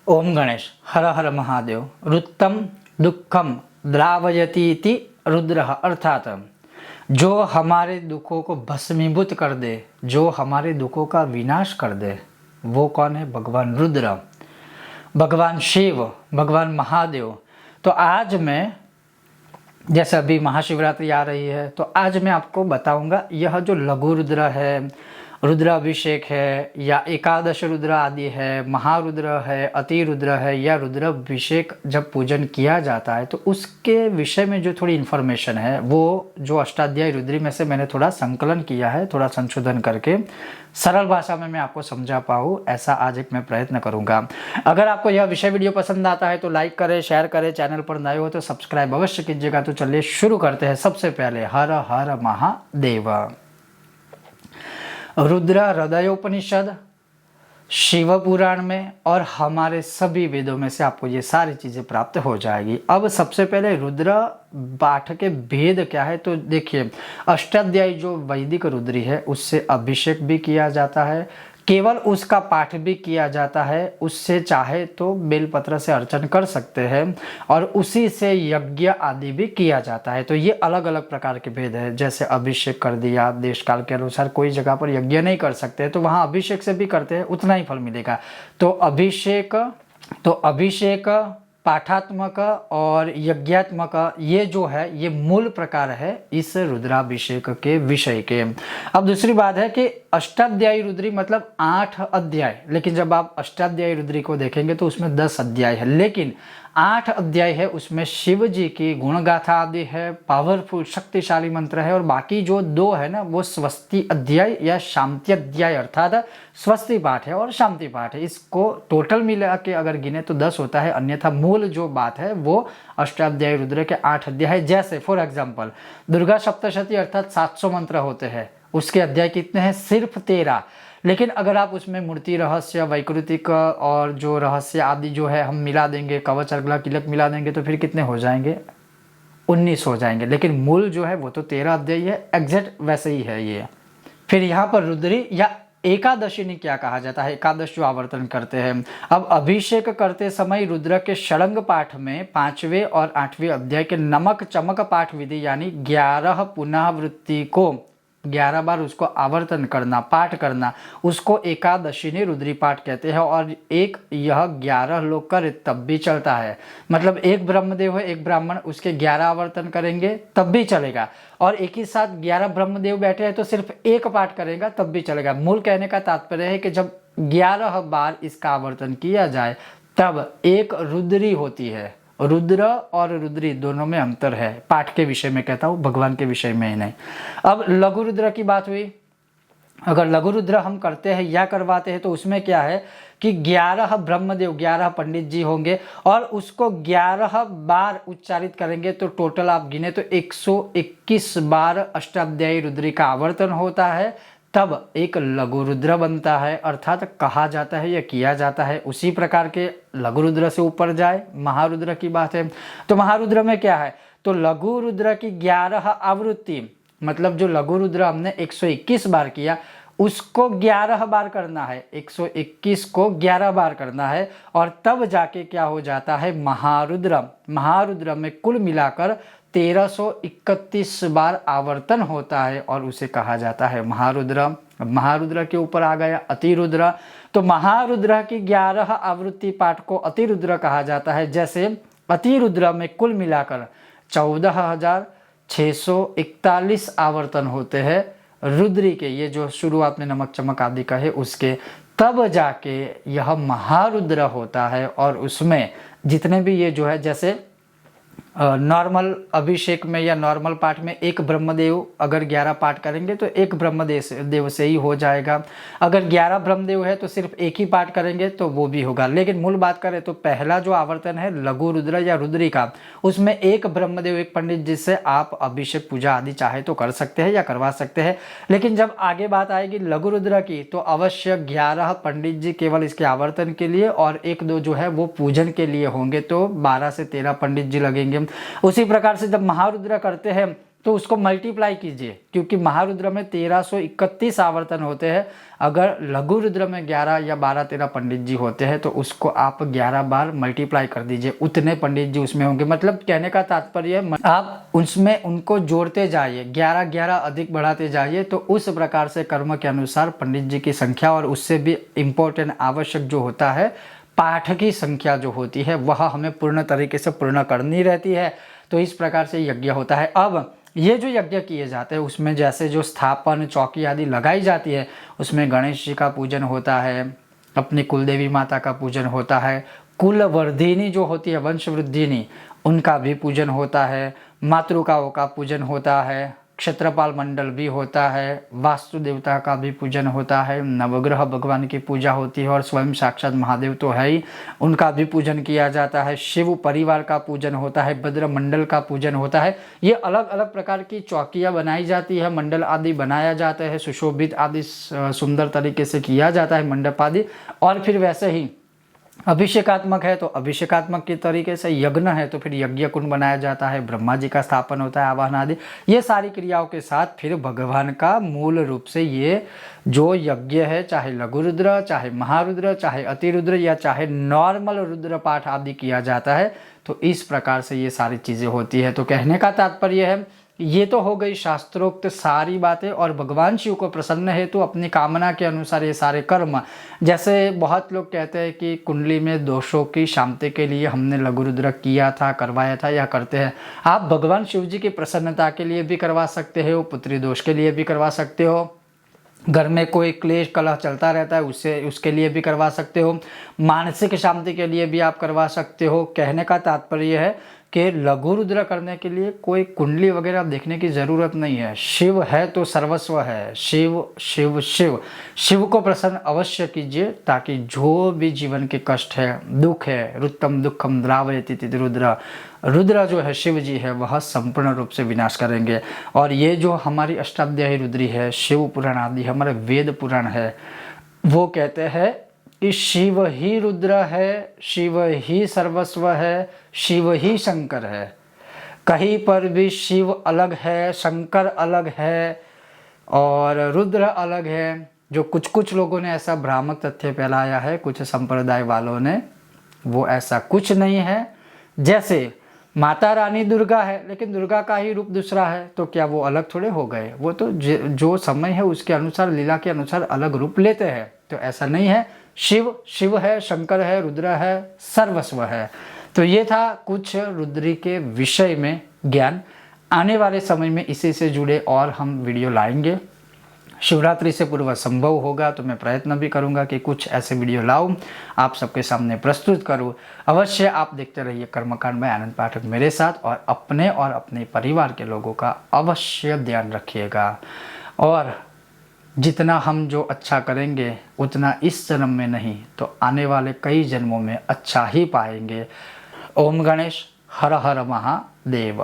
ओम गणेश हर हर महादेव। रुत्तम दुखम द्रावयती इति रुद्रः, अर्थात जो हमारे दुखों को भस्मीभूत कर दे, जो हमारे दुखों का विनाश कर दे, वो कौन है? भगवान रुद्र, भगवान शिव, भगवान महादेव। तो आज मैं, जैसे अभी महाशिवरात्रि आ रही है, तो आज मैं आपको बताऊंगा यह जो लघु रुद्र है, रुद्राभिषेक है, या एकादश रुद्र आदि है, महारुद्र है, अति रुद्र है, या रुद्राभिषेक जब पूजन किया जाता है तो उसके विषय में जो थोड़ी इन्फॉर्मेशन है, वो जो अष्टाध्यायी रुद्री में से मैंने थोड़ा संकलन किया है, थोड़ा संशोधन करके सरल भाषा में मैं आपको समझा पाऊँ, ऐसा आज एक मैं प्रयत्न करूंगा। अगर आपको यह विषय वीडियो पसंद आता है तो लाइक करें, शेयर करें, चैनल पर नए हो तो सब्सक्राइब अवश्य कीजिएगा। तो चलिए शुरू करते हैं। सबसे पहले हर हर महादेव। रुद्र हृदयोपनिषद, शिव पुराण में और हमारे सभी वेदों में से आपको ये सारी चीज़ें प्राप्त हो जाएगी। अब सबसे पहले रुद्र पाठ के भेद क्या है, तो देखिए, अष्टाध्यायी जो वैदिक रुद्री है उससे अभिषेक भी किया जाता है, केवल उसका पाठ भी किया जाता है, उससे चाहे तो बेलपत्र से अर्चन कर सकते हैं, और उसी से यज्ञ आदि भी किया जाता है। तो ये अलग अलग प्रकार के भेद है। जैसे अभिषेक कर दिया, देश काल के अनुसार कोई जगह पर यज्ञ नहीं कर सकते तो वहाँ अभिषेक से भी करते हैं, उतना ही फल मिलेगा। तो अभिषेक पाठात्मक और यज्ञात्मक, ये जो है ये मूल प्रकार है इस रुद्राभिषेक के विषय के। अब दूसरी बात है कि अष्टाध्यायी रुद्री मतलब 8 अध्याय, लेकिन जब आप अष्टाध्यायी रुद्री को देखेंगे तो उसमें 10 अध्याय है, लेकिन 8 अध्याय है, उसमें शिव जी की गुणगाथा आदि है, पावरफुल शक्तिशाली मंत्र है, और बाकी जो 2 है ना वो स्वस्ति अध्याय या शांति अध्याय अर्थात स्वस्ति पाठ है और शांति पाठ है। इसको टोटल मिला के अगर गिने तो 10 होता है, अन्यथा मूल जो बात है वो अष्टाध्यायी रुद्र के 8 अध्याय है। जैसे फॉर एग्जाम्पल दुर्गा सप्तशती अर्थात 700 मंत्र होते हैं, उसके अध्याय कितने हैं? सिर्फ 13। लेकिन अगर आप उसमें मूर्ति रहस्य, वैकृतिक और जो रहस्य आदि जो है हम मिला देंगे, कवच अर्गला किलक मिला देंगे, तो फिर कितने हो जाएंगे? 19 हो जाएंगे। लेकिन मूल जो है वो तो 13 अध्याय है, एग्जैक्ट वैसे ही है ये। फिर यहाँ पर रुद्री या एकादशी ने क्या कहा जाता है? एकादश जो आवर्तन करते हैं। अब अभिषेक करते समय रुद्र के षडंग पाठ में 5वें और 8वें अध्याय के नमक चमक पाठ विधि यानी 11 पुनरावृत्ति को 11 बार उसको आवर्तन करना, पाठ करना, उसको एकादशी ने रुद्री पाठ कहते हैं। और एक यह 11 लोग करे तब भी चलता है, मतलब एक ब्रह्मदेव है, एक ब्राह्मण, उसके 11 आवर्तन करेंगे तब भी चलेगा, और एक ही साथ 11 ब्रह्मदेव बैठे हैं तो सिर्फ एक पाठ करेगा तब भी चलेगा। मूल कहने का तात्पर्य है कि जब 11 बार इसका आवर्तन किया जाए तब एक रुद्री होती है। रुद्र और रुद्री दोनों में अंतर है, पाठ के विषय में कहता हूँ, भगवान के विषय में ही नहीं। अब लघु रुद्र की बात हुई। अगर लघु रुद्र हम करते हैं या करवाते हैं तो उसमें क्या है कि 11 ब्रह्मदेव, 11 पंडित जी होंगे और उसको 11 बार उच्चारित करेंगे, तो टोटल आप गिने तो 121 बार अष्टाध्यायी रुद्री का आवर्तन होता है, तब एक लघु रुद्र बनता है। अर्थात कहा जाता है या किया जाता है। उसी प्रकार के लघु रुद्र से ऊपर जाए, महारुद्र की बात है, तो महारुद्र में क्या है? तो लघु रुद्र की 11 आवृत्ति, मतलब जो लघु रुद्र हमने 121 बार किया उसको 11 बार करना है, 121 को 11 बार करना है, और तब जाके क्या हो जाता है? महारुद्र। महारुद्र में कुल मिलाकर 1331 बार आवर्तन होता है और उसे कहा जाता है महारुद्र। महारुद्र के ऊपर आ गया अतिरुद्र, तो महारुद्र की 11 आवृत्ति पाठ को अतिरुद्र कहा जाता है। जैसे अतिरुद्र में कुल मिलाकर 14,641 आवर्तन होते हैं रुद्री के, ये जो शुरुआत में नमक चमक आदि का है उसके, तब जाके यह महारुद्र होता है। और उसमें जितने भी ये जो है, जैसे नॉर्मल अभिषेक में या नॉर्मल पाठ में एक ब्रह्मदेव अगर 11 पाठ करेंगे तो एक ब्रह्मदेव से ही हो जाएगा। अगर 11 ब्रह्मदेव है तो सिर्फ एक ही पाठ करेंगे तो वो भी होगा। लेकिन मूल बात करें तो पहला जो आवर्तन है लघु रुद्र या रुद्री का, उसमें एक ब्रह्मदेव, एक पंडित, जिससे आप अभिषेक पूजा आदि चाहे तो कर सकते हैं या करवा सकते हैं। लेकिन जब आगे बात आएगी लघु रुद्र की तो अवश्य 11 पंडित जी केवल इसके आवर्तन के लिए और 1-2 जो है वो पूजन के लिए होंगे, तो 12 से 13 पंडित जी लगेंगे। उसी प्रकार से जब महारुद्र करते हैं तो उसको मल्टीप्लाई कीजिए, क्योंकि महारुद्र में 1331 आवर्तन होते हैं। अगर लघु रुद्र में 11 या 12-13 पंडित जी होते हैं तो उसको आप 11 बार मल्टीप्लाई कर दीजिए, उतने पंडित जी उसमें होंगे। मतलब कहने का तात्पर्य है आप उसमें उनको जोड़ते जाइए, 11-11 अधिक बढ़ाते जाइए, तो उस प्रकार से कर्म के अनुसार पंडित जी की संख्या और उससे भी इम्पोर्टेंट आवश्यक जो होता है पाठ की संख्या जो होती है वह हमें पूर्ण तरीके से पूर्ण करनी रहती है। तो इस प्रकार से यज्ञ होता है। अब ये जो यज्ञ किए जाते हैं उसमें जैसे जो स्थापन चौकी आदि लगाई जाती है, उसमें गणेश जी का पूजन होता है, अपनी कुलदेवी माता का पूजन होता है, कुलवर्धिनी जो होती है वंशवृद्धिनी उनका भी पूजन होता है, मातृकाओं का पूजन होता है, क्षेत्रपाल मंडल भी होता है, वास्तु देवता का भी पूजन होता है, नवग्रह भगवान की पूजा होती है और स्वयं साक्षात महादेव तो है ही, उनका भी पूजन किया जाता है, शिव परिवार का पूजन होता है, भद्र मंडल का पूजन होता है। ये अलग अलग प्रकार की चौकियाँ बनाई जाती है, मंडल आदि बनाया जाता है, सुशोभित आदि सुंदर तरीके से किया जाता है मंडप आदि। और फिर वैसे ही अभिषेकात्मक है तो अभिषेकात्मक के तरीके से, यज्ञ है तो फिर यज्ञ कुंड बनाया जाता है, ब्रह्मा जी का स्थापन होता है, आवाहन आदि, ये सारी क्रियाओं के साथ फिर भगवान का मूल रूप से ये जो यज्ञ है, चाहे लघु रुद्र, चाहे महारुद्र, चाहे अतिरुद्र या चाहे नॉर्मल रुद्र पाठ आदि किया जाता है। तो इस प्रकार से ये सारी चीज़ें होती है। तो कहने का तात्पर्य है ये तो हो गई शास्त्रोक्त सारी बातें, और भगवान शिव को प्रसन्न है तो अपनी कामना के अनुसार ये सारे कर्म, जैसे बहुत लोग कहते हैं कि कुंडली में दोषों की शांति के लिए हमने लघु रुद्र किया था, करवाया था या करते हैं। आप भगवान शिव जी की प्रसन्नता के लिए भी करवा सकते हो, पुत्री दोष के लिए भी करवा सकते हो, घर में कोई क्लेश कलह चलता रहता है उसके लिए भी करवा सकते हो, मानसिक शांति के लिए भी आप करवा सकते हो। कहने का तात्पर्य है कि लघु रुद्र करने के लिए कोई कुंडली वगैरह देखने की ज़रूरत नहीं है। शिव है तो सर्वस्व है, शिव शिव शिव। शिव को प्रसन्न अवश्य कीजिए ताकि जो भी जीवन के कष्ट है, दुख है, रुत्तम दुखम द्रावयति रुद्र, रुद्र जो है शिव जी है वह संपूर्ण रूप से विनाश करेंगे। और ये जो हमारी अष्टाध्यायी रुद्री है, शिव पुराण आदि हमारे वेद पुराण है, वो कहते हैं कि शिव ही रुद्र है, शिव ही सर्वस्व है, शिव ही शंकर है। कहीं पर भी शिव अलग है, शंकर अलग है और रुद्र अलग है। जो कुछ लोगों ने ऐसा भ्रामक तथ्य फैलाया है, कुछ संप्रदाय वालों ने, वो ऐसा कुछ नहीं है। जैसे माता रानी दुर्गा है लेकिन दुर्गा का ही रूप दूसरा है, तो क्या वो अलग थोड़े हो गए? वो तो जो समय है उसके अनुसार, लीला के अनुसार अलग रूप लेते हैं। तो ऐसा नहीं है, शिव शिव है, शंकर है, रुद्र है, सर्वस्व है। तो ये था कुछ रुद्री के विषय में ज्ञान। आने वाले समय में इसी से जुड़े और हम वीडियो लाएंगे। शिवरात्रि से पूर्व संभव होगा तो मैं प्रयत्न भी करूंगा कि कुछ ऐसे वीडियो लाऊं, आप सबके सामने प्रस्तुत करूं। अवश्य आप देखते रहिए कर्मकांड में आनंद पाठक मेरे साथ, और अपने परिवार के लोगों का अवश्य ध्यान रखिएगा। और जितना हम जो अच्छा करेंगे उतना इस जन्म में नहीं तो आने वाले कई जन्मों में अच्छा ही पाएंगे। ओम गणेश, हर हर महादेव।